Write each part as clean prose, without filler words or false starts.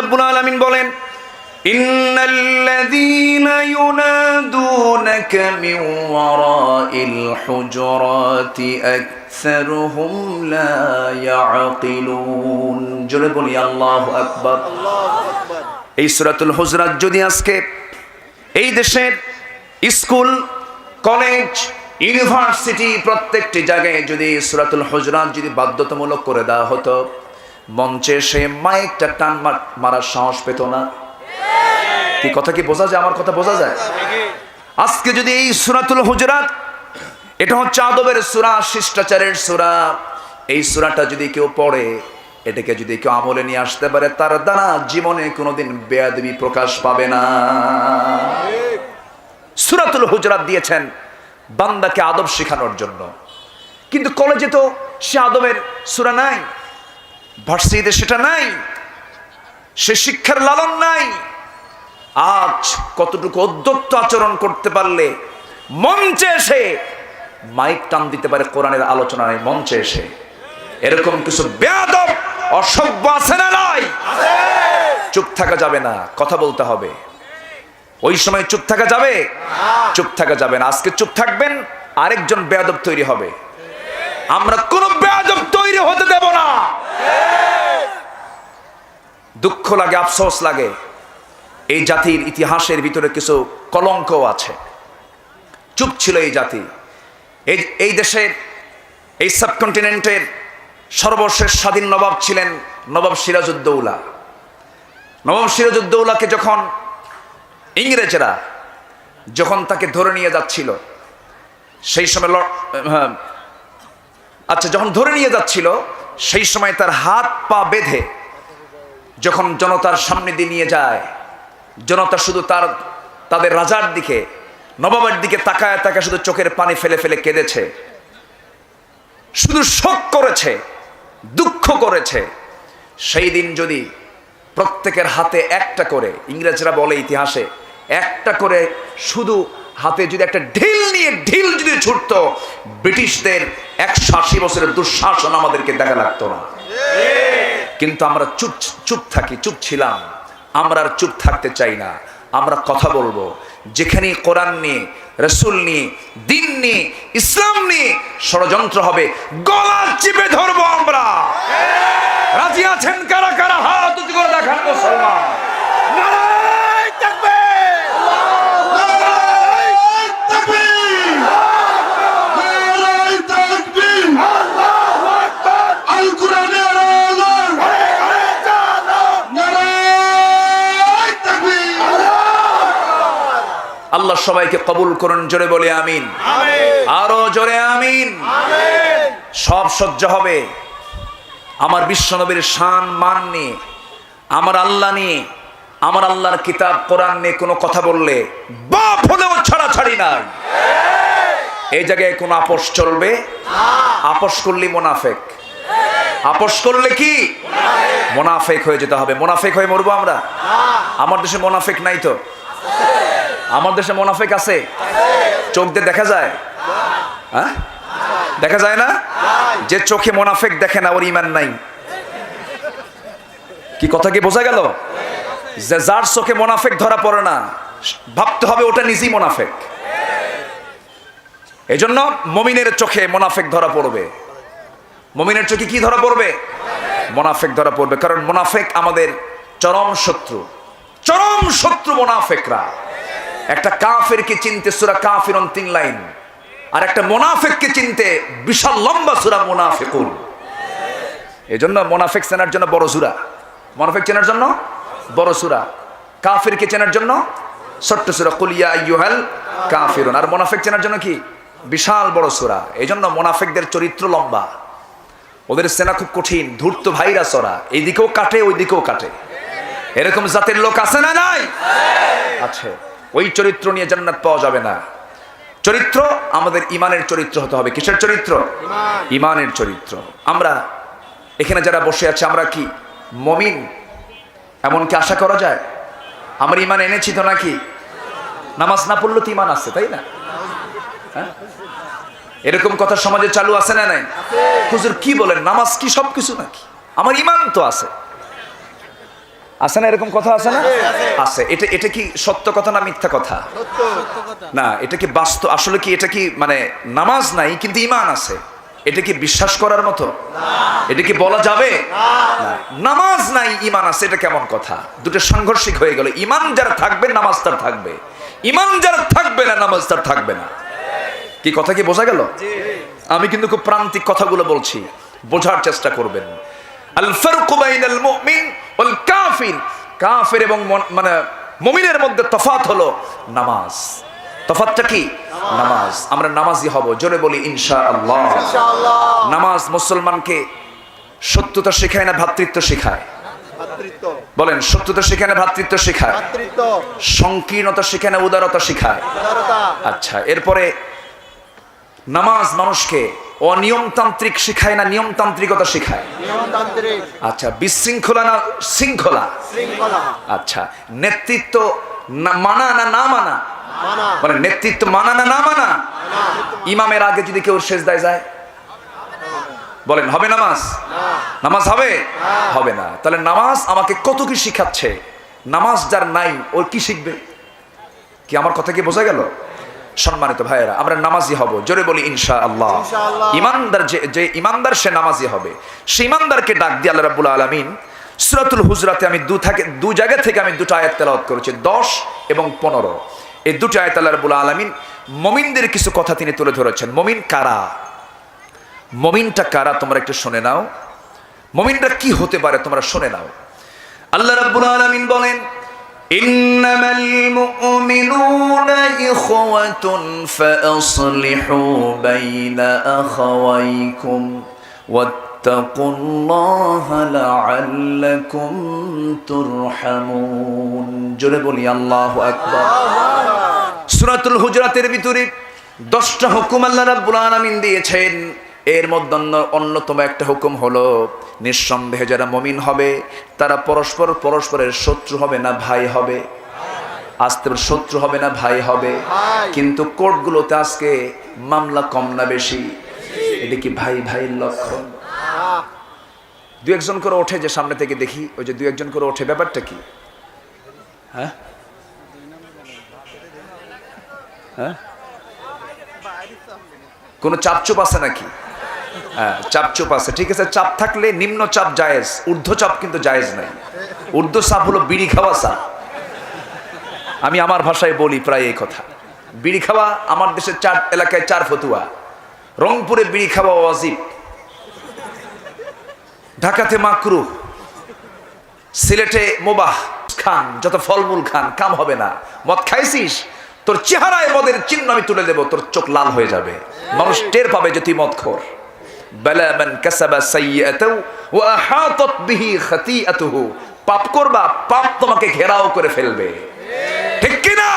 রাব্বুল আলামিন বলেন, ইন্নাল্লাযীনা ইউনাদুনাকা মিন ওয়ারাইল হুজুরাতি আকসারুহুম লা ইয়াকিলুন। জোরে বলি আল্লাহু আকবার। এই সূরাতুল হুজুরাত যদি আজকে এই দেশের স্কুল, কলেজ, ইউনিভার্সিটি প্রত্যেকটি জায়গায় যদি সূরাতুল হুজুরাত যদি বাধ্যতামূলক করে দেওয়া হতো, মঞ্চে সে মাইকটা টান মারার সাহস পেত না। কি কথা কি বোঝা যায়? আমার কথা বোঝা যায়? আজকে যদি এই সূরাতুল হুজুরাত, এটা হচ্ছে আদবের সূরা, শিষ্টাচারের সূরা, এই সূরাটা যদি কেউ পড়ে, এটাকে যদি কেউ আমলে নিয়ে আসতে পারে, তার দ্বারা জীবনে কোনোদিন বেয়াদবি প্রকাশ পাবে না। সূরাতুল হুজুরাত দিয়েছেন বান্দাকে আদব শেখানোর জন্য, কিন্তু কলেজে তো সে আদবের সূরা নাই, ভার্সিটিতে সেটা নাই, সে শিক্ষার লালন নাই। আজ কতটুকু অধ্যত্ত আচরণ করতে পারলে মঞ্চে এসে মাইক টান দিতে পারে কোরআনের আলোচনায়, মঞ্চে এসে এরকম কিছু বেয়াদব অসভ্য আছে না নাই? চুপ থাকা যাবে না, কথা বলতে হবে। ওই সময় চুপ থাকা যাবে? চুপ থাকা যাবে না। আজকে চুপ থাকবেন, আরেকজন বেয়াদব তৈরি হবে। আমরা কোন বেয়াদব তৈরি হতে দেব না। দুঃখ লাগে, আফসোস লাগে, এই জাতির ইতিহাসের ভিতরে কিছু কলঙ্ক আছে। চুপ ছিল এই জাতি। এই দেশের, এই সাবকন্টিনেন্টের সর্বশেষ স্বাধীন নবাব ছিলেন নবাব সিরাজউদ্দৌলা। নবাব সিরাজউদ্দৌলাকে যখন ইংরেজরা তাকে ধরে নিয়ে যাচ্ছিল, সেই সময় যখন ধরে নিয়ে যাচ্ছিল, সেই সময় তার হাত পা বেঁধে যখন জনতার সামনে দিয়ে নিয়ে যায়, জনতা শুধু তাদের রাজার দিকে, নবাবের দিকে তাকায় তাকায় শুধু চোখের পানি ফেলে ফেলে কেঁদেছে, শুধু শোক করেছে, দুঃখ করেছে। সেই দিন যদি প্রত্যেকের হাতে একটা করে, ইংরেজরা বলে ইতিহাসে, একটা করে শুধু হাতে যদি একটা ঢিল যদি ছুটতো, ব্রিটিশদের 180 বছরের দুঃশাসন আমাদেরকে দেখা লাগতো না। কিন্তু আমরা চুপ থাকি, চুপ ছিলাম। আমরা আর চুপ থাকতে চাই না। আমরা কথা বলবো। যেখানে কোরআন নিয়ে, রাসূল নিয়ে, দ্বীন নিয়ে, ইসলাম নিয়ে ষড়যন্ত্র হবে, গলা চিপে ধরবো আমরা। রাজি আছেন কারা কারা? হাত উঁচু করে দেখান মুসলমান। নারায়ে তাকবীর, নারায়ে তাকবীর, নারায়ে তাকবীর, আল্লাহু আকবার। আল কোরআনের আলো, ঘরে ঘরে জানো, নারায়ে তাকবীর, আল্লাহ সবাইকে কবুল করুন। জোরে বলে আমিন। আরো জোরে আমিন। সব সহ্য হবে। আমার বিশ্বনবীর শান মান নিয়ে, আমার আল্লাহ নিয়ে, আমার আল্লাহর কিতাব কোরআন নিয়ে কোনো কথা বললে বাপ হলেও ছাড়াছাড়ি নাই। এই জায়গায় কোনো আপোষ চলবে? আপোষ করলে মুনাফিক। আপোষ করলে কি মুনাফিক হয়ে যেতে হবে। মুনাফিক হয়ে মরবো আমরা? আমার দেশে মুনাফিক নাই তো? আমার দেশে মুনাফিক আছে? চোখ দিয়ে দেখা যায়? হ্যাঁ, দেখা যায় না? যে চোখে মুনাফিক দেখে না, ওর ঈমান নাই। কি কথা কি বোঝা গেল? যে যার চোখে মুনাফিক ধরা পড়ে না, ভাবতে হবে ওটা নিজেই মুনাফিক। এজন্য মুমিনের চোখে মুনাফিক ধরা পড়বে। মুমিনের চোখে কি ধরা পড়বে? মুনাফিক ধরা পড়বে। কারণ মুনাফিক আমাদের চরম শত্রু, চরম শত্রু মুনাফিকরা। একটা কাফেরকে চিনতে সূরা কাফিরুন 3 লাইন, আর একটা মুনাফিককে চিনতে বিশাল লম্বা সূরা মুনাফিকুন। এজন্য মুনাফিক চেনার জন্য বড় সূরা, মুনাফিক চেনার জন্য বড় সূরা, কাফিরকে চেনার জন্য ছোট্ট সূরা কুল ইয়া আইয়ুহাল কাফিরুন। আর মুনাফিক চেনার জন্য কি বিশাল বড় সূরা। এজন্য মুনাফিকদের চরিত্র লম্বা, ওদের চেনা খুব কঠিন। ধূর্ত ভাইরাস ওরা, এইদিকেও কাটে ওইদিকেও কাটে। এরকম জাতের লোক আছে না নাই? আছে। ওই চরিত্র নিয়ে জান্নাত পাওয়া যাবে না। চরিত্র আমাদের ইমানের চরিত্র হতে হবে। কিসের চরিত্র? ইমানের চরিত্র। আমরা এখানে যারা বসে আছে, আমরা কি মুমিন? এমন কি আশা করা যায়? আমরা ইমান এনেছি তো নাকি? নামাজ না পড়লে তো ইমান আছে, তাই না? হ্যাঁ, এরকম কথা সমাজে চালু আছে না নাই? হুজুর কি বলেন, নামাজ কি সবকিছু নাকি? আমার ইমান তো আছে। আছে না, এরকম কথা আছে না? আছে। এটা কি সত্য কথা না মিথ্যা কথা? না, এটা কি বাস্তব? আসলে কি এটা কি মানে নামাজ নাই কিন্তু ঈমান আছে, এটা কি বিশ্বাস করার মতো? এটা কি বলা যাবে? না। নামাজ নাই ঈমান আছে, এটা কেমন কথা? দুটো সাংঘর্ষিক হয়ে গেল। ঈমান যার থাকবে নামাজ তার থাকবে, ঈমান যার থাকবে না নামাজ তার থাকবে না। কি কথা কি বোঝা গেল? আমি কিন্তু খুব প্রান্তিক কথাগুলো বলছি, বোঝার চেষ্টা করবেন। আল ফারকু বাইনাল মুমিন ওয়াল কাফির, কাফের এবং মানে মুমিনের মধ্যে তফাৎ হলো নামাজ। তফাৎটা কি? নামাজ। আমরা নামাজি হব, জোরে বলি ইনশাআল্লাহ। নামাজ মুসলমানকে সত্যতা শেখায় না ভ্রাতৃত্ব শেখায়? বলেন, সত্যতা শেখায় না ভ্রাতৃত্ব শেখায়? সংকীর্ণতা শেখায় না উদারতা শেখায়? আচ্ছা, এরপরে নামাজ মানুষকে অনিয়মতান্ত্রিক শেখায় না নিয়মতান্ত্রিকতা শেখায়? আচ্ছা, বিশৃঙ্খলা না শৃঙ্খলা? আচ্ছা, নেতৃত্ব মানা না না মানা? মানে নেতৃত্ব মানা না না মানা? ইমামের আগে যদি কেউ সেজদায় যায়, বলেন হবে নামাজ? নামাজ হবে? হবে না। তাহলে নামাজ আমাকে কত কি শিখাচ্ছে। নামাজ যার নাই ওর কি শিখবে? কি আমার কথা কি বোঝা গেল? সম্মানিত ভাইয়েরা, আমরা নামাজি হব, জোরে বলি ইনশাআল্লাহ। ইমানদার যে ইমানদার সে নামাজি হবে। সে ইমানদারকে ডাক দিয়ে আল্লাহ রাব্বুল আলামিন সূরাতুল হুজরাতে আমি দু জায়গা থেকে আমি দুটো আয়াত তেলাওয়াত করেছি, 10 এবং 15। এই দুটো আয়াত আল্লাহ রাব্বুল আলামিন মুমিনদের কিছু কথা তিনি তুলে ধরেছেন। মুমিন কারা? মুমিনটা কারা তোমরা একটু শুনে নাও। মুমিনরা কি হতে পারে তোমরা শুনে নাও। আল্লাহ রাব্বুল আলামিন বলেন, ইন্নামাল মুমিনুনা ইখওয়াতুন ফাসলিহু বাইনা আখাওয়াইকুম ওয়াত্তাকুল্লাহা লাআল্লাকুম তুরহামুন। জোরে বলি আল্লাহু আকবার। সূরাতুল হুজরাতের ভিতরে 10টা হুকুম আল্লাহ রাব্বুল আলামিন দিয়েছেন। এর মধ্যে অন্যতম একটা হুকুম হলো, নিঃসন্দেহে যারা মুমিন হবে তারা পরস্পরের শত্রু হবে না ভাই হবে। আজকে শত্রু হবে না ভাই হবে। কিন্তু কোর্টগুলোতে আজকে মামলা কম না বেশি? এটা কি ভাই ভাইয়ের লক্ষণ? দু একজন করে ওঠে, যে সামনে থেকে দেখি ওই যে দু একজন করে ওঠে, ব্যাপারটা কি? হ্যাঁ হ্যাঁ, কোনো চাপচুপ আছে নাকি? হ্যাঁ, চাপচুপ আছে, ঠিক আছে। চাপ থাকলে নিম্ন চাপ জায়েজ, ঊর্ধ্ব চাপ কিন্তু জায়েজ নাই। ঊর্ধ্ব চাপ হলো বিড়ি খাওয়া চাপ। আমি আমার ভাষায় বলি প্রায় এই কথা। বিড়ি খাওয়া আমার দেশের 4 এলাকায় 4 ফতুয়া। রংপুরে বিড়ি খাওয়া ওয়াজিব, ঢাকাতে মাকরুহ, সিলেটে মুবাহ। খান যত ফলমূল খান, কাম হবে না। মদ খাইছিস, তোর চেহারায় মদের চিহ্ন আমি তুলে দেব, তোর চোখ লাল হয়ে যাবে, মানুষ টের পাবে যে তুই মদখোর। বালা মান কাসাবা সাইয়্যাতাও ওয়া আহাতাত বিহি খাতিআতুহু। পাপ করবা, পাপ তোমাকে ঘেরাও করে ফেলবে, ঠিক কি না?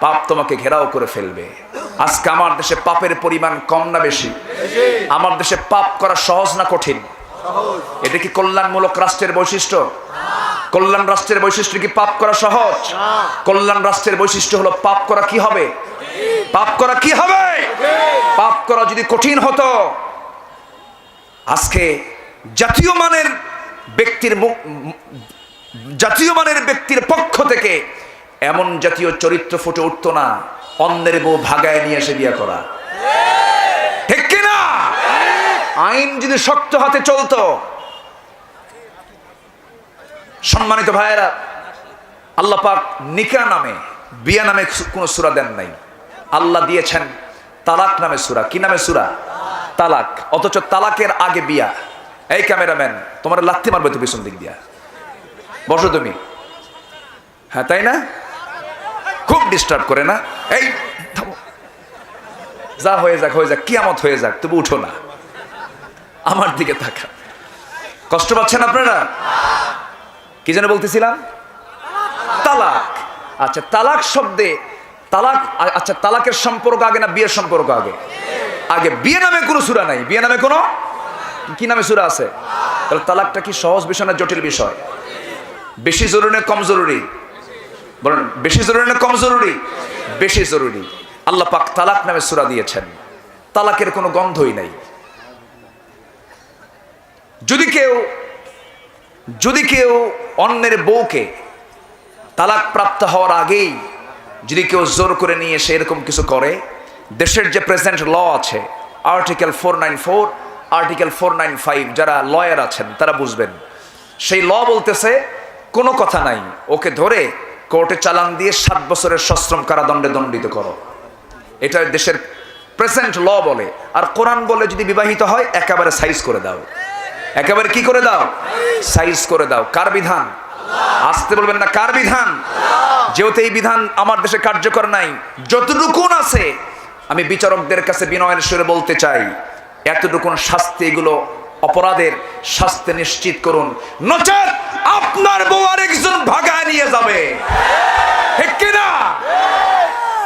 পাপ তোমাকে ঘেরাও করে ফেলবে। আজকে আমার দেশে পাপের পরিমাণ কম না বেশি? আমার দেশে পাপ করা সহজ না কঠিন? এটা কি কল্যাণমূলক রাষ্ট্রের বৈশিষ্ট্য? কল্যাণ রাষ্ট্রের বৈশিষ্ট্য কি পাপ করা সহজ? কল্যাণ রাষ্ট্রের বৈশিষ্ট্য হলো পাপ করা কি হবে? পাপ করা কি হবে? পাপ করা যদি কঠিন হতো, আজকে জাতীয় মানের ব্যক্তির পক্ষ থেকে এমন জাতীয় চরিত্র ফুটে উঠতো না, অন্যের বউ ভাগায় নিয়ে এসে বিয়ে করা, ঠিক কিনা? আইন যদি শক্ত হাতে চলতো। সম্মানিত ভাইয়েরা, আল্লাহ পাক নিকাহ নামে, বিয়া নামে কোন সূরা দেন নাই। আল্লাহ দিয়েছেন তালাক নামে সূরা। কি নামে সূরা? তালাক। অথচ তালাকের আগে বিয়া। এই ক্যামেরাম্যান, তোমার লাথি মারবে তো পিছন দিক দিয়া, বসো তুমি। হ্যাঁ তাই না? খুব ডিস্টার্ব করে না? এই যা হয়ে যাক কিয়ামত হয়ে যাক, তবু উঠো না, আমার দিকে তাকা। কষ্ট পাচ্ছেন আপনারা? কি যেন বলতেছিলাম? তালাক। আচ্ছা, তালাক শব্দে তালাক, আচ্ছা তালাকের সম্পর্ক আগে না বিয়ের সম্পর্ক আগে? আগে। বিয়ে নামে কোনো সূরা নাই। বিয়ে নামে কোনো কি নামে সূরা আছে? তাহলে তালাকটা কি সহজ বিষয় না জটিল বিষয়? বেশি জরুরি না কম জরুরি? বলেন, বেশি জরুরি না কম জরুরি? বেশি জরুরি। আল্লাহ পাক তালাক নামে সূরা দিয়েছেন। তালাকের কোনো গন্ধই নাই। যদি কেউ যদি কেউ অন্যের বউকে তালাক প্রাপ্ত হওয়ার আগেই যদি কেউ জোর করে নিয়ে এসে এরকম কিছু করে, দেশের যে প্রেজেন্ট ল আছে আর্টিকেল 494, আর্টিকেল 495, যারা লয়ার আছেন তারা বুঝবেন, সেই ল বলতেছে কোনো কথা নাই, ওকে ধরে কোর্টে চালান দিয়ে 7 বছরের সশ্রম কারাদণ্ডে দণ্ডিত করো। এটা দেশের প্রেজেন্ট ল বলে। আর কোরআন বলে যদি বিবাহিত হয় একেবারে সাইজ করে দাও, একেবারে কি করে দাও, সাইজ করে দাও। কার বিধান? আসতে বলবেন না, কার বিধান? যেহেতু এই বিধান আমার দেশে কার্যকর নাই, যতটুকুন আছে আমি বিচারকদের কাছে বিনয়ের সুরে বলতে চাই, এতটুকুন শাস্তি, এগুলো অপরাধের শাস্তি নিশ্চিত করুন, নচেত আপনার বউ আরেকজন ভাগায় নিয়ে যাবে, ঠিক কিনা?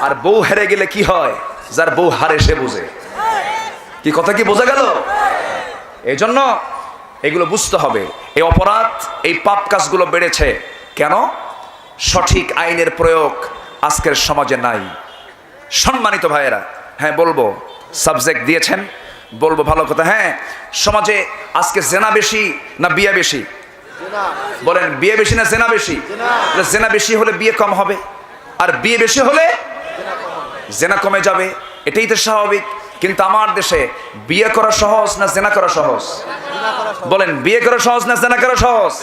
আর বউ হেরে গেলে কি হয়? যার বউ হারে সে বুঝে। কি কথা কি বোঝা গেল? এই জন্য এগুলো বুঝতে হবে। এই অপরাধ, এই পাপ কাজগুলো বেড়েছে কেন? সঠিক আইনের প্রয়োগ আজকের সমাজে নাই। সম্মানিত ভাইয়েরা, হ্যাঁ বলবো, সাবজেক্ট দিয়েছেন, বলবো ভালো কথা। হ্যাঁ, সমাজে আজকে জেনা বেশি না বিয়ে বেশি? বলেন, বিয়ে বেশি না জেনা বেশি? জেনা বেশি হলে বিয়ে কম হবে, আর বিয়ে বেশি হলে জেনা কমে যাবে, এটাই তো স্বাভাবিক। কিন্তু আমার দেশে বিয়ে করা সহজ না জেনা করা সহজ? বলেন, বিয়ে করা সহজ না জেনা করা সহজ?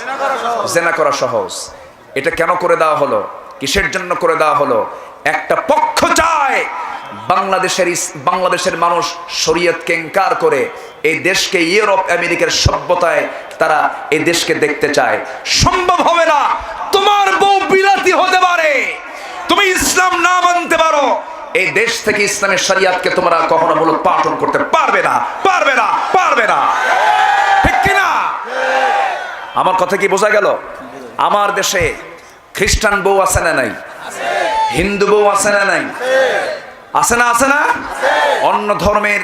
জেনা করা সহজ। এটা কেন করে দেওয়া হলো? কিসের জন্য করে দেওয়া হলো? একটা পক্ষ চায় বাংলাদেশের মানুষ শরীয়তকে ইনকার করে এই দেশকে ইউরোপ আমেরিকার সভ্যতায় তারা এই দেশকে দেখতে চায়। সম্ভব হবে না। তোমার বউ বিলাতি হতে পারে, তুমি ইসলাম না মানতে পারো, এই দেশ থেকে ইসলামের শরিয়াতকে তোমরা কখনো মূলত পালন করতে পারবে না, পারবে না, পারবে না, ঠিক কিনা? আমার কথা কি বোঝা গেল? আমার দেশে খ্রিস্টান বউ আছে না নাই? হিন্দু বউ আছে না নাই? আছে না, আছে না? অন্য ধর্মের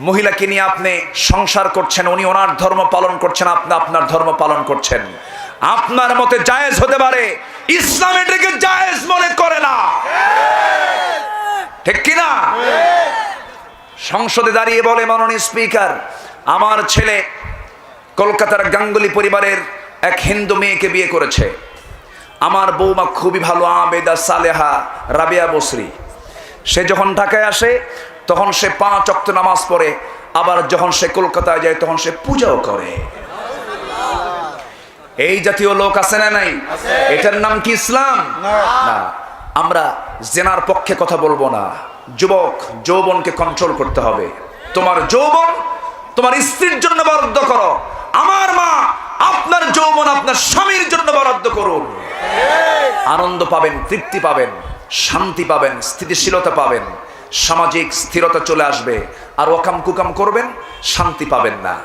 মহিলাকে নিয়ে আপনি সংসার করছেন, উনি ওনার ধর্ম পালন করছেন, আপনি আপনার ধর্ম পালন করছেন। আপনার মতে জায়েজ হতে পারে, ইসলাম এটাকে জায়েজ মনে করে না, ঠিক কিনা? সংসদে দাঁড়িয়ে বলে মাননীয় স্পিকার, আমার ছেলে কলকাতার গাঙ্গুলি পরিবারের এক হিন্দু মেয়েকে বিয়ে করেছে, আমার বৌমা খুবই ভালো, আবেদা সালেহা রাবিয়া বসরি। সে যখন ঢাকায় আসে তখন সে 5 ওয়াক্ত নামাজ পড়ে, আবার যখন সে কলকাতায় যায় তখন সে পূজাও করে। এই জাতীয় লোক আছে না নাই? এটার নাম কি ইসলাম? না। আমরা জেনার পক্ষে কথা বলবো না। যুবক, যৌবনকে কন্ট্রোল করতে হবে। তোমার যৌবন তোমার স্ত্রীর জন্য বরাদ্দ করো। আমার মা, আপনার যৌবন আপনার স্বামীর জন্য বরাদ্দ করুন। আনন্দ পাবেন, তৃপ্তি পাবেন, শান্তি পাবেন, স্থিতিশীলতা পাবেন, সামাজিক স্থিরতা চলে আসবে। আর ওকাম কুকাম করবেন, শান্তি পাবেন না।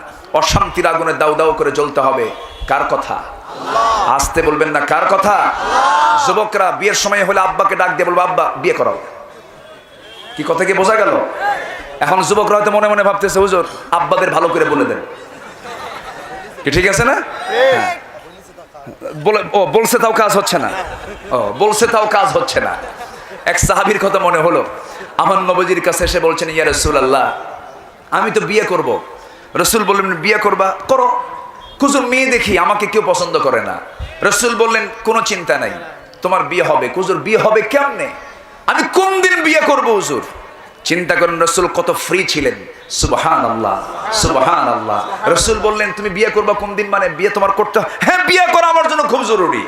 অশান্তির আগুনে দাউ দাউ করে জ্বলতে হবে। কার কথা? আসতে বলবেন না, কার কথা? যুবকরা বিয়ের সময় হলে আব্বাকে ডাক দিয়ে বলবো, আব্বা বিয়ে করাও। কি কথা কি বোঝা গেল? এখন যুবকরা হয়তো মনে মনে ভাবতেছে, হুজুর আব্বাদের ভালো করে বলে দেন। কি ঠিক আছে না? বলছে তাও কাজ হচ্ছে না। বলছে তাও কাজ হচ্ছে না। এক সাহাবীর কথা মনে হলো, আমার নবীজির কাছে এসে বলছেন, ইয়া রাসূলুল্লাহ, আমি তো বিয়ে করব। রাসূল বললেন, বিয়ে করবা? করো। হুজুর মেয়ে দেখি, আমাকে কেউ পছন্দ করে না। রাসূল বললেন, কোনো চিন্তা নাই, তোমার বিয়ে হবে। হুজুর বিয়ে হবে কেমনে? আমি কোন দিন বিয়ে করব হুজুর? চিন্তা করেন রাসূল কত ফ্রি ছিলেন। সুবহানাল্লাহ, সুবহানাল্লাহ। রাসূল বললেন, তুমি বিয়ে করবা কোন দিন? মানে বিয়ে তোমার করতে? হ্যাঁ, বিয়ে করা আমার জন্য খুব জরুরি।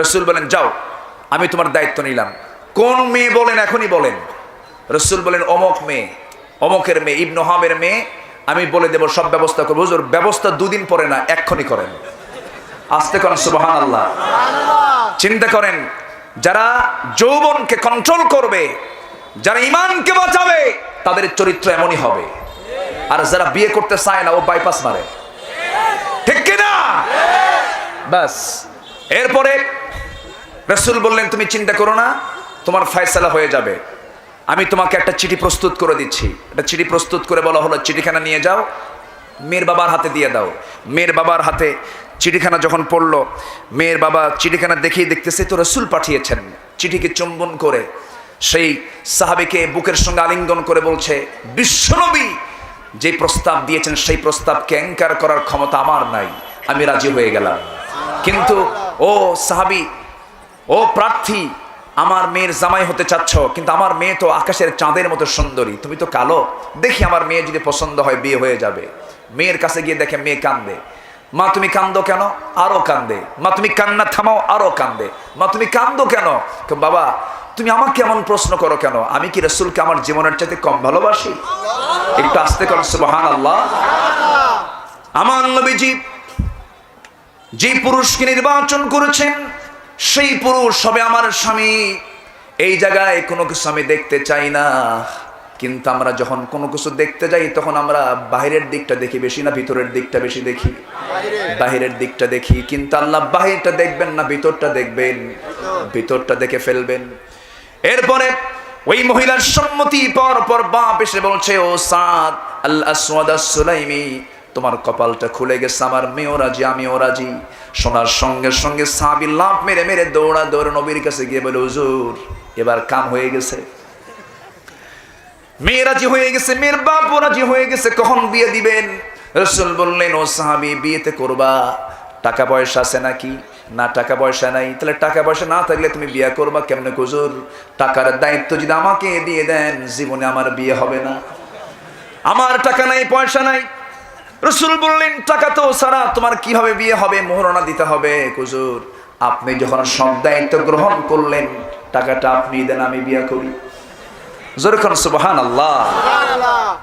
রাসূল বলেন, যাও, আমি তোমার দায়িত্ব নিলাম। কোন মেয়ে বলেন, এখনই বলেন। রাসূল বলেন, অমুক মেয়ে, অমুকের মেয়ে, ইবনে হাবের মেয়ে, আমি বলে দেব, সব ব্যবস্থা করবো। হুজুর ব্যবস্থা 2 দিন পরে না, এক্ষুনি করেন। আস্তে করেন, সুবহানাল্লাহ। চিন্তা করেন, যারা যৌবনকে কন্ট্রোল করবে, যারা ঈমানকে বাঁচাবে, তাদের চরিত্র এমনই হবে। আর যারা বিয়ে করতে চায় না, ও বাইপাস মারে, ঠিক কিনা? বাস। এরপরে রাসূল বললেন, তুমি চিন্তা করো না, তোমার ফয়সালা হয়ে যাবে। আমি তোমাকে একটা চিঠি প্রস্তুত করে দিচ্ছি। একটা চিঠি প্রস্তুত করে বলা হলো, চিঠিখানা নিয়ে যাও, মেয়ের বাবার হাতে দিয়ে দাও। মেয়ের বাবার হাতে চিঠিখানা যখন পড়লো, মেয়ের বাবা চিঠিখানা দেখেই দেখতেছে তো রাসূল পাঠিয়েছেন। চিঠিকে চুম্বন করে সেই সাহাবীকে বুকের সঙ্গে আলিঙ্গন করে বলছে, বিশ্বনবী যে প্রস্তাব দিয়েছেন সেই প্রস্তাবকে অ্যাঙ্কার করার ক্ষমতা আমার নাই, আমি রাজি হয়ে গেলাম। কিন্তু ও সাহাবী, ও প্রার্থী, আমার মেয়ের জামাই হতে চাচ্ছ, কিন্তু আমার মেয়ে তো আকাশের চাঁদের মতো সুন্দরী, তুমি তো কালো, দেখি আমার মেয়ে যদি পছন্দ হয় বিয়ে হয়ে যাবে। মেয়ের কাছে গিয়ে দেখে মেয়ে কান্দে। মা তুমি কান্দো কেন? আরো কান্দে। মা তুমি কান্না থামাও, আরো কান্দে। মা তুমি কান্দো কেন? বাবা তুমি আমাকে এমন প্রশ্ন করো কেন? আমি কি রাসূলকে আমার জীবনের চাইতে কম ভালোবাসি? একটু আস্তে করো সুবহানাল্লাহ। আমার নবীজি যে পুরুষকে নির্বাচন করেছেন সেই পুরুষ হবে আমার স্বামী। এই জায়গায় কোনো কিছু আমি দেখতে চাই না, কিন্তু আমরা যখন কোনো কিছু দেখতে যাই তখন আমরা বাহিরের দিকটা দেখি বেশি না ভিতরের দিকটা বেশি দেখি? বাহিরের দিকটা দেখি। কিন্তু আল্লাহ বাহিরটা দেখবেন না, ভিতরটা দেখবেন, ভিতরটা দেখে ফেলবেন। এরপরে ওই মহিলার সম্মতি পাওয়ার পর বাপ এসে বলছে, ও সাদ আল আসওয়াদ আস-সুলাইমি, তোমার কপালটা খুলে গেছে, আমার মেয়েও রাজি, আমিও রাজি। শোনার সঙ্গে সঙ্গে সাহাবী লাফ মেরে মেরে দৌড়ে নবীর কাছে গিয়ে বলে, হুজুর এবার কাম হয়ে গেছে, মেয়ে রাজি হয়ে গেছে, মেয়ের বাপও রাজি হয়ে গেছে, কখন বিয়ে দিবেন? রাসূল বললেন, ও সাহাবী বিয়েতে করবা, টাকা পয়সা আছে নাকি? না টাকা পয়সা নাই। তাহলে টাকা পয়সা না থাকলে তুমি বিয়ে করবা কেমনে? হুজুর টাকার দায়িত্ব যদি আমাকে দিয়ে দেন জীবনে আমার বিয়ে হবে না, আমার টাকা নাই পয়সা নাই। রাসূল বললেন, টাকা তো ছাড়া তোমার কিভাবে বিয়ে হবে? মোহরানা দিতে হবে। হুজুর আপনি যখন সব দায়িত্ব গ্রহণ করলেন, টাকাটা আপনি দেন, আমি বিয়ে করি। যেরকম সুবহানাল্লাহ।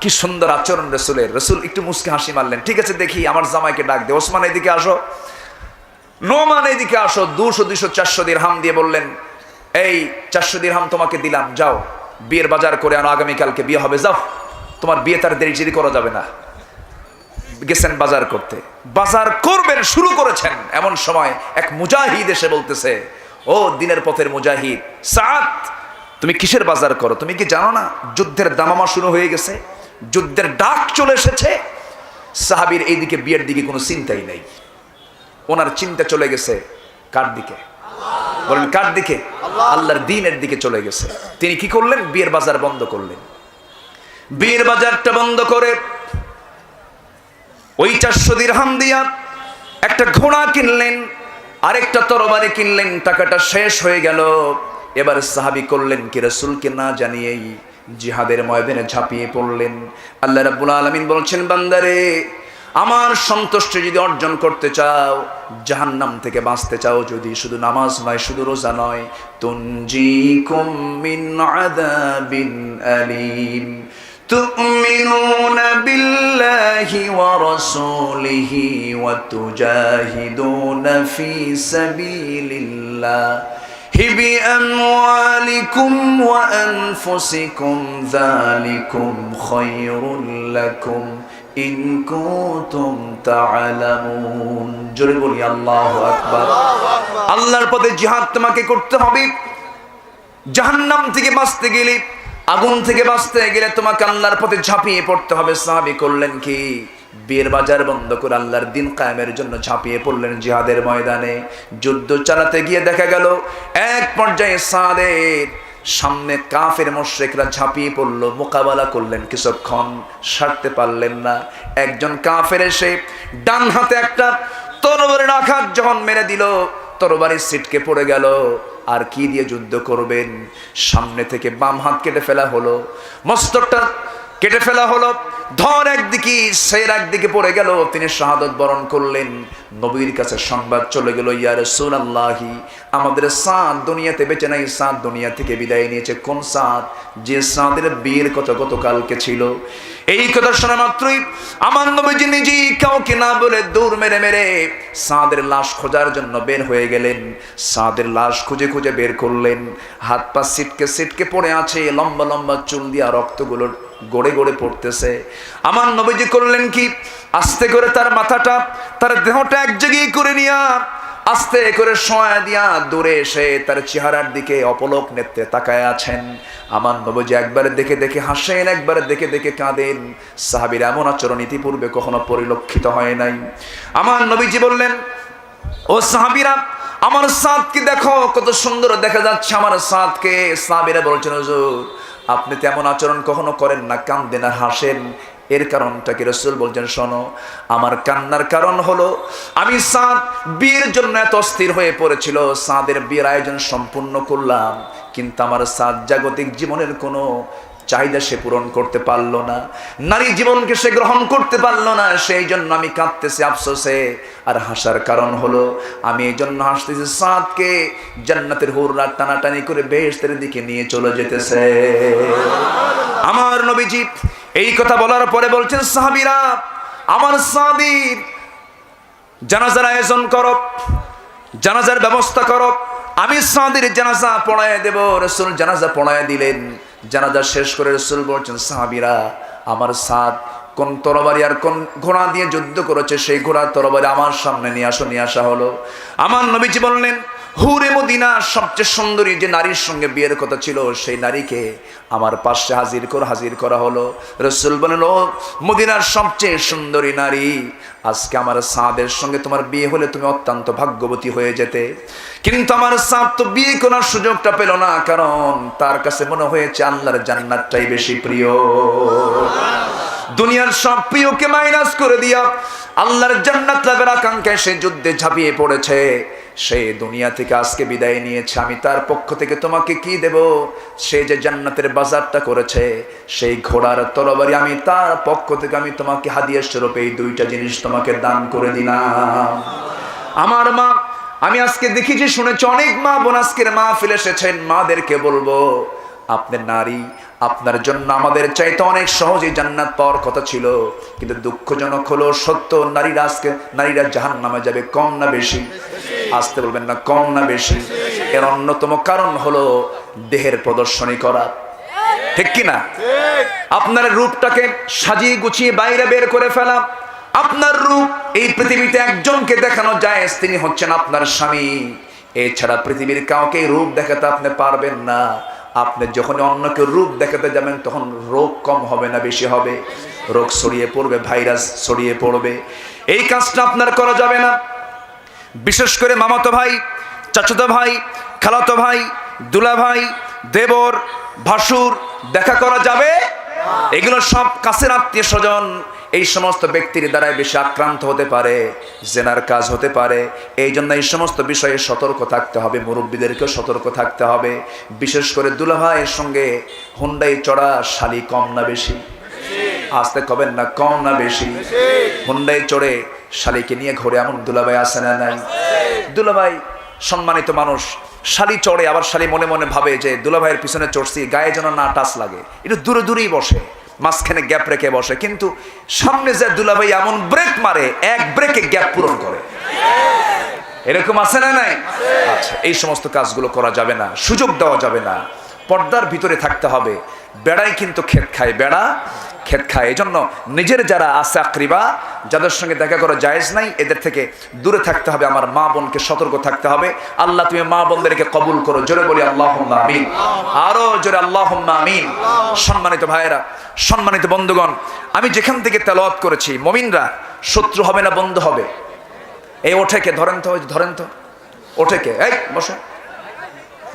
কি সুন্দর আচরণ রাসূলের। রাসূল একটু মুস্কি হাসি মারলেন, ঠিক আছে দেখি আমার জামাইকে ডাক দে, ওসমান এদিকে আসো, নোমান এদিকে আসো। 200 200 400 দিরহাম দিয়ে বললেন, এই 400 দিরহাম তোমাকে দিলাম, যাও বিয়ের বাজার করে আনো, আগামীকালকে বিয়ে হবে, যাও, তোমার বিয়ে তার দেরি করা যাবে না। গেছেন বাজার করতে, বাজার করবেন শুরু করেছেন, এমন সময় এক মুজাহিদ এসে বলতেছে, ও দিনের পথের মুজাহিদ সাদ, তুমি কিসের বাজার করো? তুমি কি জানো না যুদ্ধের দামামা শুরু হয়ে গেছে, যুদ্ধের ডাক চলে এসেছে? সাহাবীর এইদিকে বিয়ের দিকে কোনো চিন্তাই নেই, ওনার চিন্তা চলে গেছে কার দিকে? বলেন কার দিকে? আল্লাহর দ্বীনের দিকে চলে গেছে। তিনি কি করলেন? বিয়ের বাজার বন্ধ করলেন। বিয়ের বাজারটা বন্ধ করে ওই 400 দিরহাম দিয়া একটা ঘোড়া কিনলেন, আরেকটা তরবারি কিনলেন, টাকাটা শেষ হয়ে গেল। এবার সাহাবী করলেন কি, রাসূলকে না জানিয়েই জিহাদের ময়দানে ঝাঁপিয়ে পড়লেন। আল্লাহ রাব্বুল আলামিন বলছেন, বান্দারে আমার সন্তুষ্টি যদি অর্জন করতে চাও, জাহান্নাম থেকে বাঁচতে চাও, যদি শুধু নামাজ নয়, শুধু রোজা নয়, তুনজিকুম মিন আযাবিন আলীম, তুমিনুনা বিল্লাহি ওয়া রাসূলিহি ওয়া তুজাহিদুনা ফি সাবিলিল্লাহ বিআমওয়ালিকুম ওয়া আনফুসিকুম, যালিকুম খায়রুল লাকুম ইন কুনতুম তা'লামুন। জোরে বলি আল্লাহু আকবার। আল্লাহর পথে জিহাদ তোমাকে করতে হবে। জাহান্নাম থেকে বাঁচতে গেলে, আগুন থেকে বাঁচতে গেলে তোমাকে আল্লাহর পথে ঝাঁপিয়ে পড়তে হবে। সাহাবী করলেন কি, বিয়ের বাজার বন্ধ করে আল্লাহর দ্বীন কায়েমের জন্য ঝাঁপিয়ে পড়লেন জিহাদের ময়দানে। যুদ্ধ চালাতে গিয়ে দেখা গেল এক পর্যায়ে সাদের সামনে কাফের মুশরিকরা ঝাঁপিয়ে পড়ল, মোকাবেলা করলেন, কিছুক্ষণ সারতে পারলেন না। একজন কাফের এসে ডান হাতে একটা তরবারির আঘাত যখন মেরে দিল, তরবারি ছিটকে পড়ে গেল। আর কি দিয়ে যুদ্ধ করবেন? সামনে থেকে বাম হাত কেটে ফেলা হলো, মস্তকটা কেটে ফেলা হলো, ধর একদিকে সের একদিকে পড়ে গেল, তিনি শাহাদত বরণ করলেন। নবীর কাছে সংবাদ চলে গেল, ইয়া রাসূলুল্লাহি, আমাদের সাদ দুনিয়াতে বেঁচে নাই, সাদ দুনিয়া থেকে বিদায় নিয়েছে। কোন সাদ? যে সাদের বিয়ের কথা গতকালকে ছিল। এই কথা শোনা মাত্রই আমার নবীজি নিজেই কাউকে না বলে দৌড় মেরে মেরে সাদের লাশ খোঁজার জন্য বের হয়ে গেলেন। সাদের লাশ খুঁজে খুঁজে বের করলেন, হাত পা সিটকে পড়ে আছে, লম্বা লম্বা চুল দিয়া রক্তগুলো গড়ে গড়ে পড়তেছে। আমার নবীজি করলেন কি, আস্তে করে তার মাথাটা, তার দেহটা এক জায়গায় করে নিয়া আস্তে করে শোয়া দিয়া দূরে এসে তার চেহারার দিকে অপলক নেত্রে তাকায় আছেন। আমার নবীজি একবার দেখে দেখে হাসেন, একবার দেখে দেখে কাঁদেন। সাহাবীর এমন আচরণ ইতিপূর্বে কখনো পরিলক্ষিত হয় নাই। আমার নবীজি বললেন, ও সাহাবীরা, আমার সাদকে দেখো, কত সুন্দর দেখা যাচ্ছে আমার সাদকে। সাহাবীরা বলছেন, হুজুর আপনি তেমন আচরণ কখনো করেন না, কাঁদেন আর হাসেন, এর কারণটা কি? রাসূল বলছেন, শোনো, আমার কান্নার কারণ হলো আমি সাদ বিয়ের জন্য এত অস্থির হয়ে পড়েছিল, সাদের বিয়ের আয়োজন সম্পূর্ণ করলাম, কিন্তু আমার সাদ জাগতিক জীবনের কোনো চাহিদা সে পূরণ করতে পারলো না, নারী জীবনকে সে গ্রহণ করতে পারলো না, সেই জন্য আমি কাঁদতেছি আফসোসে। আর হাসার কারণ হলো আমি এই জন্য হাসতেছি, সাদকে জান্নাতের হুররা টানাটানি করে বেহেশতের দিকে নিয়ে চলে যেতেছে। আমার নবীজি এই কথা বলার পরে বলছেন, সাহাবীরা, আমার সাদির জানাজার আয়োজন করো, জানাজার ব্যবস্থা করো, আমি সাদির জানাজা পড়ায় দেব। রাসূল জানাজা পড়ায় দিলেন। জানাজা শেষ করে রাসূল বলছেন, সাহাবীরা, আমার সাদ কোন তরবারি আর কোন ঘোড়া দিয়ে যুদ্ধ করেছে, সেই ঘোড়া তরবারি আমার সামনে নিয়ে আসো। নিয়ে আসা হলো। আমার নবীজি বললেন, হুরে মদিনা, সবচেয়ে সুন্দরী যে নারীর সঙ্গে বিয়ের কথা ছিল, সেই নারীকে আমার পাশে হাজির করা হলো। রাসূল বললেন, ও মদিনার সবচেয়ে সুন্দরী নারী, আজকে আমার সাদের সঙ্গে তোমার বিয়ে হলে তুমি অত্যন্ত ভাগ্যবতী হয়ে যেতে। কিন্তু আমার সাদ তো বিয়ে করার সুযোগটা পেল না, কারণ তার কাছে মনে হয়েছে আল্লাহর জান্নাতটাই বেশি প্রিয়। দুনিয়ার সব প্রিয়কে মাইনাস করে দিয়া আল্লাহর জান্নাত লাভের আকাঙ্ক্ষায় সে যুদ্ধে ঝাঁপিয়ে পড়েছে। সে দুনিয়া থেকে আজকে বিদায় নিয়েছে। আমি তার পক্ষ থেকে তোমাকে কি দেব? সে যে জান্নাতের বাজারটা করেছে, সেই ঘোড়ার তরবারি আমি তার পক্ষ থেকে আমি তোমাকে হাদিয়া স্বরূপ এই দুইটা জিনিস তোমাকে দান করে দিলাম। আমার মা, আমি আজকে দেখেছি শুনেছি অনেক মা বোন আজকের মাহফিলে এসেছেন। মাদেরকে বলবো, আপনার নারী আপনার জন্য আমাদের চাইতে অনেক সহজেই জান্নাত পাওয়ার কথা ছিল, কিন্তু দুঃখজনক হলো সত্য, নারীরা জাহান্নামে যাবে। কম না বেশি? আসতে বলবেন না, কম না বেশি? এর অন্যতম কারণ হলো দেহের প্রদর্শনী করা, ঠিক কিনা? আপনার রূপটাকে সাজিয়ে গুছিয়ে বাইরে বের করে ফেলা। আপনার রূপ এই পৃথিবীতে একজনকে দেখানো যায়, তিনি হচ্ছেন আপনার স্বামী। এছাড়া পৃথিবীর কাউকে রূপ দেখাতে আপনি পারবেন না। আপনি যখন অন্যকে রূপ দেখাতে যাবেন, তখন রোগ কম হবে না বেশি হবে? রোগ ছড়িয়ে পড়বে, ভাইরাস ছড়িয়ে পড়বে। এই কাজটা আপনার করা যাবে না। বিশেষ করে মামাতো ভাই, চাচাতো ভাই, খালাতো ভাই, দুলা ভাই, দেবর, ভাসুর দেখা করা যাবে? এগুলো সব কাছের আত্মীয় স্বজন। এই সমস্ত ব্যক্তির দ্বারাই বেশি আক্রান্ত হতে পারে, জেনার কাজ হতে পারে। এই জন্য এই সমস্ত বিষয়ে সতর্ক থাকতে হবে, মুরব্বীদেরকেও সতর্ক থাকতে হবে। বিশেষ করে দুলাভাইয়ের সঙ্গে হুন্ডাই চড়া শালি কম না বেশি? আসতে কবেন না, কম না বেশি? হুন্ডাই চড়ে শালিকে নিয়ে ঘুরে এমন দুলাভাই আছে না নাই? দুলাভাই সম্মানিত মানুষ, শালি চড়ে, আবার শালি মনে মনে ভাবে যে দুলাভাইয়ের পিছনে চড়ছি, গায়ে যেন না টাচ লাগে, একটু দূরে দূরেই বসে, মাঝখানে গ্যাপ রেখে বসে। কিন্তু সামনে যে দুলাভাই এমন ব্রেক মারে, এক ব্রেকে গ্যাপ পূরণ করে। এরকম আছে না নাই? আচ্ছা, এই সমস্ত কাজগুলো করা যাবে না, সুযোগ দেওয়া যাবে না, পর্দার ভিতরে থাকতে হবে। বেড়াই কিন্তু ক্ষেত খায়, বেড়া ক্ষেত খায়। এই জন্য নিজের যারা আছে আকরিবা, যাদের সঙ্গে দেখা করা জায়েজ নাই, এদের থেকে দূরে থাকতে হবে। আমার মা বোনকে সতর্ক থাকতে হবে। আল্লাহ তুমি মা বোনদেরকে কবুল করো। জোরে বলি আল্লাহুম্মা আমিন, আরো জোরে আল্লাহুম্মা আমিন। সম্মানিত ভাইয়েরা, সম্মানিত বন্ধুগণ, আমি যেখান থেকে তেলাওয়াত করেছি, মুমিনরা শত্রু হবে না বন্ধু হবে। এই ওঠেকে ধরেন তো, ধরেন তো ওঠেকে, এই বসো,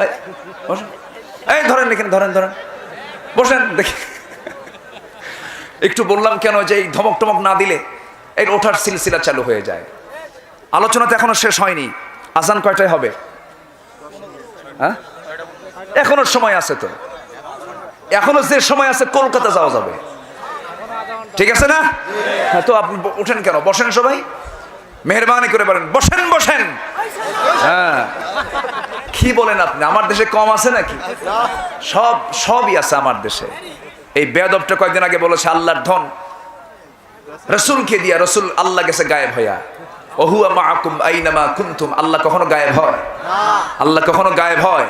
এই বসো, এই ধরেন এখানে, ধরেন ধরেন, বসেন দেখি। একটু বললাম কেন যে এই ধমক টমক না দিলে এই ওঠার সিলসিলা চালু হয়ে যায়। আলোচনা তো এখনো শেষ হয়নি। আজান কয়টায় হবে? হ্যাঁ, এখনো সময় আছে তো, এখনো যে সময় আছে কলকাতা যাওয়া যাবে, ঠিক আছে না? হ্যাঁ, তো আপনি ওঠেন কেন? বসেন সবাই, মেহরবানি করে বলেন বসেন বসেন। হ্যাঁ, কি বলেন আপনি? আমার দেশে কম আছে নাকি? সবই আছে আমার দেশে। এই বেয়াদবটা কয়েকদিন আগে বলেছে আল্লাহর ধন রসুলকে দিয়া, রসুল আল্লাহ গেছে গায়েব হইয়া। ওহুয়া মাআকুম আইনামা কুনতুম। আল্লাহ কখনো গায়েব হয়? আল্লাহ কখনো গায়েব হয়?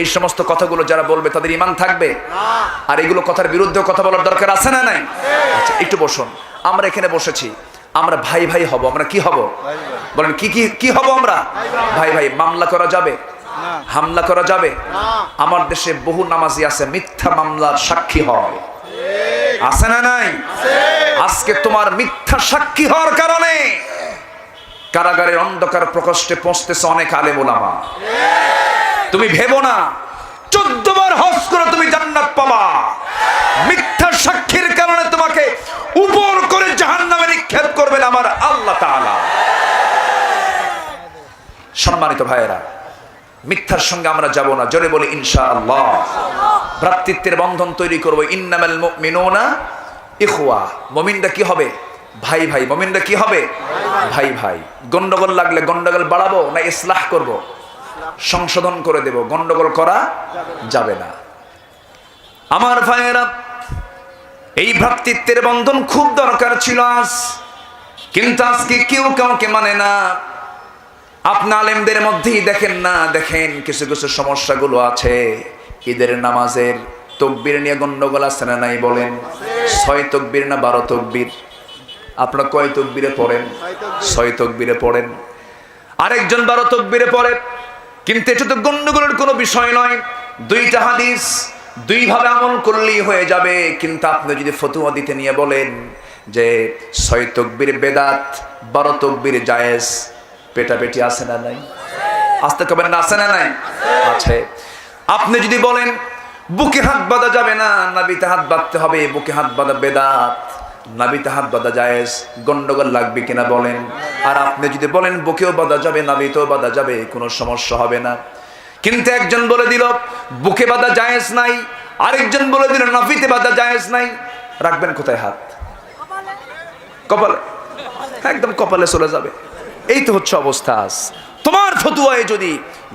এই সমস্ত কথাগুলো যারা বলবে তাদের ঈমান থাকবে? আর এগুলো কথার বিরুদ্ধে কথা বলার দরকার আছে না নাই? আচ্ছা, একটু বসুন। আমরা এখানে বসেছি, আমরা ভাই ভাই হব। আমরা কি হব বলেন? কি হব আমরা? ভাই ভাই। মামলা করা যাবে? হামলা করা যাবে? আমার দেশে বহু নামাজি আছে মিথ্যা মামলার সাক্ষী হয়, আছে না নাই? আজকে তোমার মিথ্যা সাক্ষী হওয়ার কারণে কারাগারের অন্ধকার প্রকোষ্ঠে পৌঁছতেছে অনেক আলেম ওলামা। তুমি ভেবো না 14 বার হজ করে তুমি জান্নাত পাবা। মিথ্যা সাক্ষীর কারণে তোমাকে উপর করে জাহান্নামে নিক্ষেপ করবেন আমার আল্লাহ তাআলা। সম্মানিত ভাইয়েরা, মিথ্যার সঙ্গে আমরা যাব না, জোরে বলি ইনশাআল্লাহ। ভ্রাতৃত্বের বন্ধন তৈরি করব। ইন্নামাল মুমিনুনা ইখওয়া, মুমিনরা কি হবে? ভাই ভাই। মুমিনরা কি হবে? ভাই ভাই। গন্ডগোল লাগলে গন্ডগোল বাড়াবো না ইসলাহ করব? সংশোধন করে দেব, গন্ডগোল করা যাবে না। আমার ভাইয়েরা, এই ভ্রাতৃত্বের বন্ধন খুব দরকার ছিল আজ, কিন্তু আজকে কেউ কাউকে মানে না। আপনি আলেমদের মধ্যেই দেখেন না, দেখেন কিছু কিছু সমস্যাগুলো আছে। ঈদের নামাজের তকবীর নিয়ে গন্ডগোল আছে না নাই বলেন? 6 তকবীর না 12 তকবীর? আপনারা কয় তকবীরে পড়েন? 6 তকবীরে পড়েন, আরেকজন 12 তকবীরে পড়ে। কিন্তু এটা তো গন্ডগোলের কোনো বিষয় নয়। 2টা হাদিস 2 ভাবে আমল করলেই হয়ে যাবে। কিন্তু আপনি যদি ফতোয়া দিতে নিয়ে বলেন যে 6 তকবীর বেদাত, 12 তকবীর জায়েজ, পেটাপেটি আছে না নাই? আসতে কবেন না, আছে না নাই? আছে। আপনি যদি বলেন বুকে হাত বাঁধা যাবে না, নাভিতে হাত বাঁধতে হবে, বুকে হাত বাঁধা বেদাত, নাভিতে হাত বাঁধা জায়েজ, গন্ডগোল লাগবে কিনা বলেন? আর আপনি যদি বলেন বুকেও বাঁধা যাবে, নাভিতেও বাঁধা যাবে, কোনো সমস্যা হবে না। কিন্তু একজন বলে দিল বুকে বাঁধা জায়েজ নাই, আরেকজন বলে দিল নাভিতে বাঁধা জায়েজ নাই, রাখবেন কোথায় হাত? কপালে। একদম কপালে চলে যাবে। এই তো হচ্ছে অবস্থা আজ। তোমার ফতোয়ায় যদি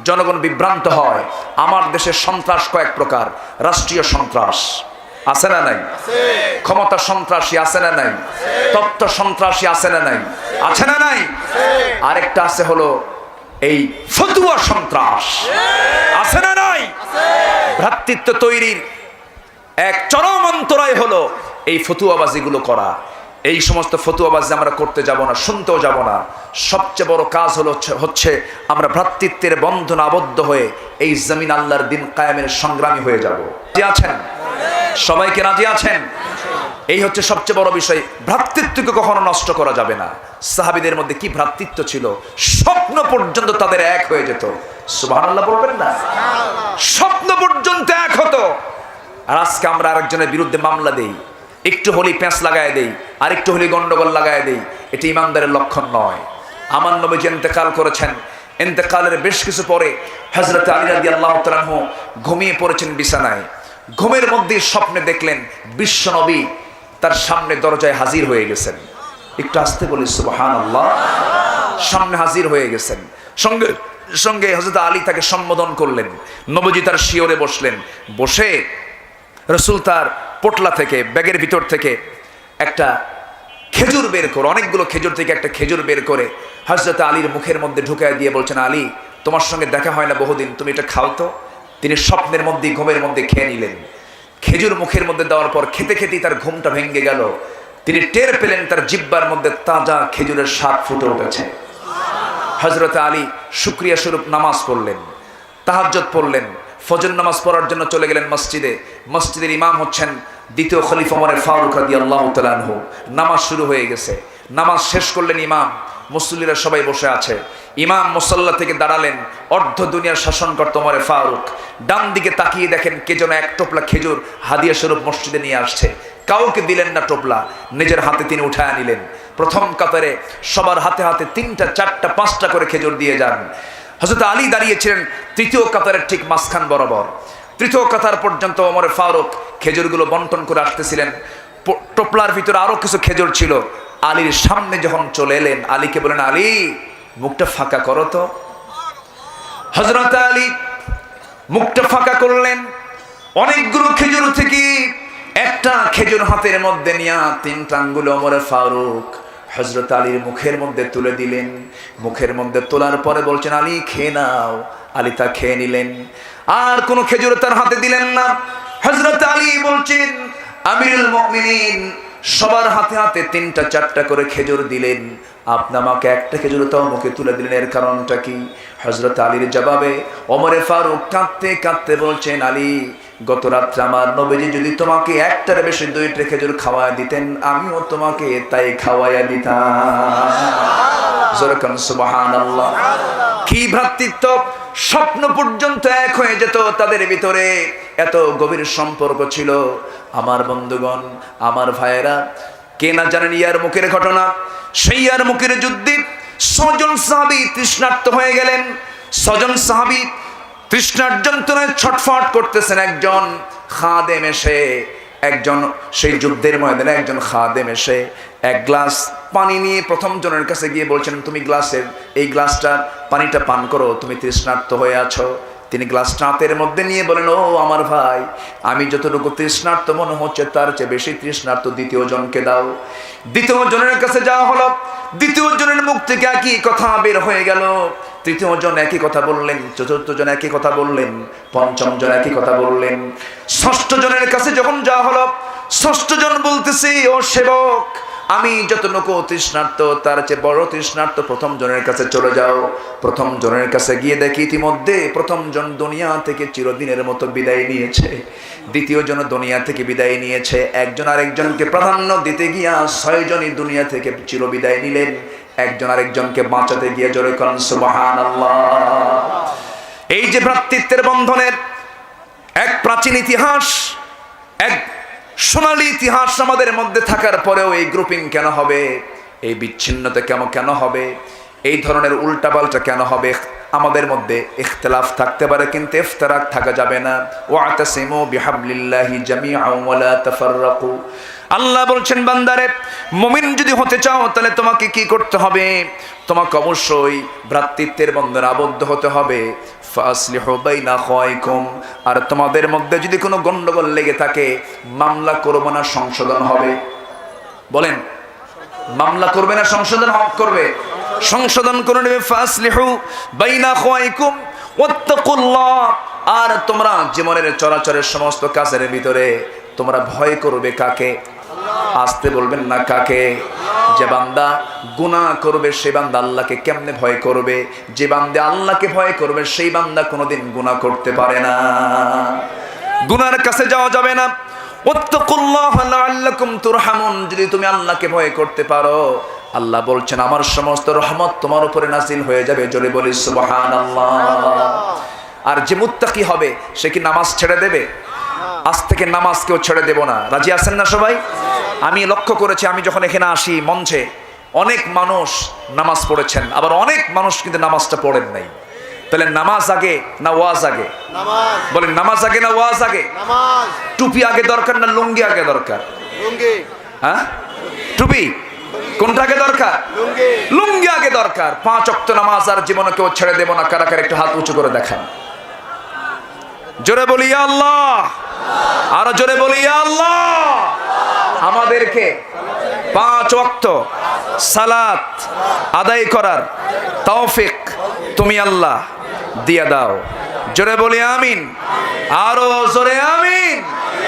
জনগণ বিভ্রান্ত হয়, আমার দেশে সন্ত্রাস কয়েক প্রকার। রাষ্ট্রীয় সন্ত্রাস আছে না নাই? ক্ষমতা সন্ত্রাসী আছে না নাই? তথ্য সন্ত্রাসী আছে না নাই? আছে না নাই? আরেকটা আছে হলো এই ফতোয়া সন্ত্রাস, আছে না নাই? ভ্রাতৃত্ব তৈরির এক চরম অন্তরায় হলো এই ফতোয়াবাজিগুলো করা। এই সমস্ত ফতোয়াবাজি আমরা করতে যাব না, শুনতেও যাব না। সবচেয়ে বড় কাজ হচ্ছে আমরা ভ্রাতৃত্বের বন্ধন আবদ্ধ হয়ে এই জমিন আল্লাহর দিন কায়েমের সংগ্রামী হয়ে যাব। রাজি আছেন? সবাইকে রাজি আছেন? এই হচ্ছে সবচেয়ে বড় বিষয়। ভ্রাতৃত্বকে কখনো নষ্ট করা যাবে না। সাহাবীদের মধ্যে কি ভ্রাতৃত্ব ছিল, স্বপ্ন পর্যন্ত তাদের এক হয়ে যেত। সুবহানাল্লাহ বলবেন না? স্বপ্ন পর্যন্ত এক হতো। আর আজকে আমরা আরেকজনের বিরুদ্ধে মামলা দেই, একটু হলি প্যাঁচ লাগায় দেই, আর একটু হলি গন্ডগোল লাগায় দেই। এটি ইমানদারের লক্ষণ নয়। আমার নবী যে ইন্তেকাল করেছেন, ইন্তেকালের বেশ কিছু পরে হযরত আলী রাদিয়াল্লাহু তাআলা আনহু ঘুমিয়ে পড়েছেন বিছানায়। ঘুমের মধ্যে স্বপ্নে দেখলেন বিশ্ব নবী তার সামনে দরজায় হাজির হয়ে গেছেন। একটু আসতে বলি সুবহানাল্লাহ। সামনে হাজির হয়ে গেছেন। সঙ্গে সঙ্গে হযরত আলী তাকে সম্বোধন করলেন। নবীজি তার শিয়রে বসলেন। বসে রাসূল তার পোটলা থেকে, ব্যাগের ভিতর থেকে একটা খেজুর বের করে, অনেকগুলো খেজুর থেকে একটা খেজুর বের করে হযরত আলীর মুখের মধ্যে ঢুকায় দিয়ে বলছেন, আলী তোমার সঙ্গে দেখা হয় না বহুদিন, তুমি এটা খাও তো। তিনি স্বপ্নের মধ্যে, ঘুমের মধ্যে খেয়ে নিলেন। খেজুর মুখের মধ্যে দেওয়ার পর খেতে খেতেই তার ঘুমটা ভেঙে গেল। তিনি টের পেলেন তার জিহ্বার মধ্যে তাজা খেজুরের স্বাদ ফুটে উঠেছে। হযরত আলী শুকরিয়া স্বরূপ নামাজ পড়লেন, তাহাজ্জুদ পড়লেন, ফজর নামাজ পড়ার জন্য চলে গেলেন মসজিদে। মসজিদের ইমাম হচ্ছেন দ্বিতীয় খলিফা ওমর ফারুক রাদিয়াল্লাহু তাআলা আনহু। নামাজ শুরু হয়ে গেছে। নামাজ শেষ করলেন ইমাম, মুসল্লিরা সবাই বসে আছে। ইমাম মুসাল্লা থেকে দাঁড়ালেন। অর্ধ দুনিয়ার শাসনকর্তা ওমর ফারুক ডান দিকে তাকিয়ে দেখেন কে যেন এক টোপলা খেজুর হাদিয়া স্বরূপ মসজিদে নিয়ে আসছে। কাউকে দিলেন না টোপলা, নিজের হাতে তিনি উঠায় নিলেন। প্রথম কাতারে সবার হাতে হাতে 3টা 4টা 5টা করে খেজুর দিয়ে যান। হযরত আলী দাঁড়িয়েছিলেন তৃতীয় কাতারের ঠিক মাঝখান বরাবর। তৃতীয় কাতার পর্যন্ত ওমর ফারুক খেজুরগুলো বন্টন করে আসতেছিলেন। টোপলার ভিতরে আরো কিছু খেজুর ছিল। আলীর সামনে যখন চলে এলেন, আলীকে বলেন, আলী মুখটা ফাঁকা করো তো। হযরত আলী মুখটা ফাঁকা করলেন। অনেকগুলো খেজুর থেকে একটা খেজুর হাতের মধ্যে নিয়ে 3টা আঙ্গুল ওমর ফারুক হযরত আলীর মুখের মধ্যে তুলে দিলেন। মুখের মধ্যে তোলার পরে বলছেন, আলী খেয়ে নাও। আলী তা খেয়ে নিলেন। আর কোনো খেজুর তার হাতে দিলেন না। হযরত আলী বলছেন, আমিরুল মুমিনিন সবার হাতে হাতে 3টা 4টা করে খেজুর দিলেন, আপনি আমাকে একটা খেজুর তাও মুখে তুলে দিলেন, এর কারণটা কি? হযরত আলীর জবাবে ওমর ফারুক কাঁদতে কাঁদতে বলছেন, আলী গত রাত্রে আমার নবীজি যদি তোমাকে একটার বেশি 2টা খেজুর খাওয়ায় দিতেন, আমিও তোমাকে তাই খাওয়াইয়া দিতাম। জোরকান সুবহানাল্লাহ। কি ভ্রাতৃত্ব! স্বপ্ন পর্যন্ত এক হয়ে যেত তাদের ভিতরে, এত গভীর সম্পর্ক ছিল। আমার বন্ধুগণ, আমার ভাইয়েরা, কে না জানেন ইয়ারমুকের ঘটনা? সেই ইয়ারমুকের যুদ্ধে 6 জন সাহাবী তৃষ্ণার্ত হয়ে গেলেন। 6 জন সাহাবী তৃষ্ণার যন্ত্রণায় ছটফট করতেছেন। একজন খাদেম এসে, একজন সেই যুদ্ধের ময়দানে একজন খাদেম এসে এক গ্লাস পানি নিয়ে প্রথম জনের কাছে গিয়ে বলছেন, তুমি এই গ্লাসটা পানিটা পান করো, তুমি তৃষ্ণার্ত হয়ে আছো। তিনি গ্লাসটা হাতের মধ্যে নিয়ে বলেন, ও আমার ভাই, আমি যতটুকু তৃষ্ণার্ত মনে হচ্ছে তার চেয়ে বেশি তৃষ্ণার্ত দ্বিতীয় জনকে দাও। দ্বিতীয় জনের কাছে যাওয়া হলো। দ্বিতীয় জনের মুখ থেকে একই কথা বের হয়ে গেল। তৃতীয় জন একই কথা বললেন, চতুর্থ জন একই কথা বললেন, পঞ্চম জন একই কথা বললেন। ষষ্ঠ জনের কাছে যখন যাওয়া হলো, ষষ্ঠ জন বলতেছে, ও সেবক, আমি যতটুকু তৃষ্ণার্ত তার চেয়ে বড় তৃষ্ণার্ত প্রথম জনের কাছে চলে যাও। প্রথম জনের কাছে গিয়ে দেখি ইতিমধ্যে প্রথম জন দুনিয়া থেকে চিরদিনের মতো বিদায় নিয়েছে। দ্বিতীয় জন দুনিয়া থেকে বিদায় নিয়েছে। একজন আরেকজনকে প্রাধান্য দিতে গিয়া 6 জনই দুনিয়া থেকে চিরবিদায় নিলেন। একজন আরেকজনকে বাঁচাতে গিয়ে জোরে করেন সুবহানাল্লাহ। এই যে ভ্রাতৃত্বের বন্ধনের এক প্রাচীন ইতিহাস, এক সোনালী ইতিহাস আমাদের মধ্যে থাকার পরেও এই গ্রুপিং কেন হবে? এই বিচ্ছিন্নতা কেন হবে? এই ধরনের উল্টাপাল্টা কেন হবে? আমাদের মধ্যে ইখতিলাফ থাকতে পারে, কিন্তু ইফতিরাক থাকা যাবে না। ওয়াতাসিমু বিহাবলিল্লাহি জামিআন ওয়া লা তাফাররাকু। আল্লাহ বলছেন, বান্দারে, মুমিন যদি হতে চাও তাহলে তোমাকে কি করতে হবে? তোমাকে অবশ্যই ভ্রাতৃত্বের বন্ধনে আবদ্ধ হতে হবে। ফাসলিহু বাইনা আখাওয়াইকুম। আর তোমাদের মধ্যে যদি কোনো গন্ডগোল লেগে থাকে, মামলা করবে না, সংশোধন হবে। বলেন, মামলা করবে না সংশোধন করবে? সংশোধন করে নেবে। ফাসলিহু বাইনা আখাওয়াইকুম ওয়াত্তাকুল্লাহ। আর তোমরা জীবনের চরাচরের সমস্ত কাজের ভিতরে তোমরা ভয় করবে কাকে? আসতে বলবেন না, কাকে? যে বান্দা গুনাহ করবে সে বান্দা আল্লাহকে কেমনে ভয় করবে? যে বান্দা আল্লাহকে ভয় করবে সেই বান্দা কোনোদিন গুনাহ করতে পারে না। গুনার কাছে যাওয়া যাবে না। ওয়াত্তাকুল্লাহা লাআল্লাকুম তুরহামুন। যদি তুমি আল্লাহকে ভয় করতে পারো, আল্লাহ বলছেন আমার সমস্ত রহমত তোমার উপরে নাজিল হয়ে যাবে। জোরে বলি সুবহানাল্লাহ। আর যে মুত্তাকি হবে সে কি নামাজ ছেড়ে দেবে? আজ থেকে নামাজ কেউ ছেড়ে দেব না। রাজি আছেন না সবাই? আমি লক্ষ্য করেছি, আমি যখন এখানে আসি মঞ্চে, অনেক মানুষ নামাজ পড়েছেন, আবার অনেক মানুষ কিন্তু নামাজটা পড়েন নাই। তাহলে নামাজ আগে না ওয়াজ আগে? বলেন, নামাজ আগে না ওয়াজ আগে? টুপি আগে দরকার না লুঙ্গি আগে দরকার? হ্যাঁ, টুপি কোনটা আগে দরকার? লুঙ্গি আগে দরকার। 5 ওয়াক্ত নামাজ আর জীবনে কেউ ছেড়ে দেব না। কারা কারা একটু হাত উঁচু করে দেখান। জোরে বলি ইয়া আল্লাহ। আরো জোরে বলি ইয়া আল্লাহ। আমাদেরকে 5 ওয়াক্ত সালাত আদায় করার তৌফিক তুমি আল্লাহ দিয়া দাও। জোরে বলি আমিন। আরো জোরে আমিন।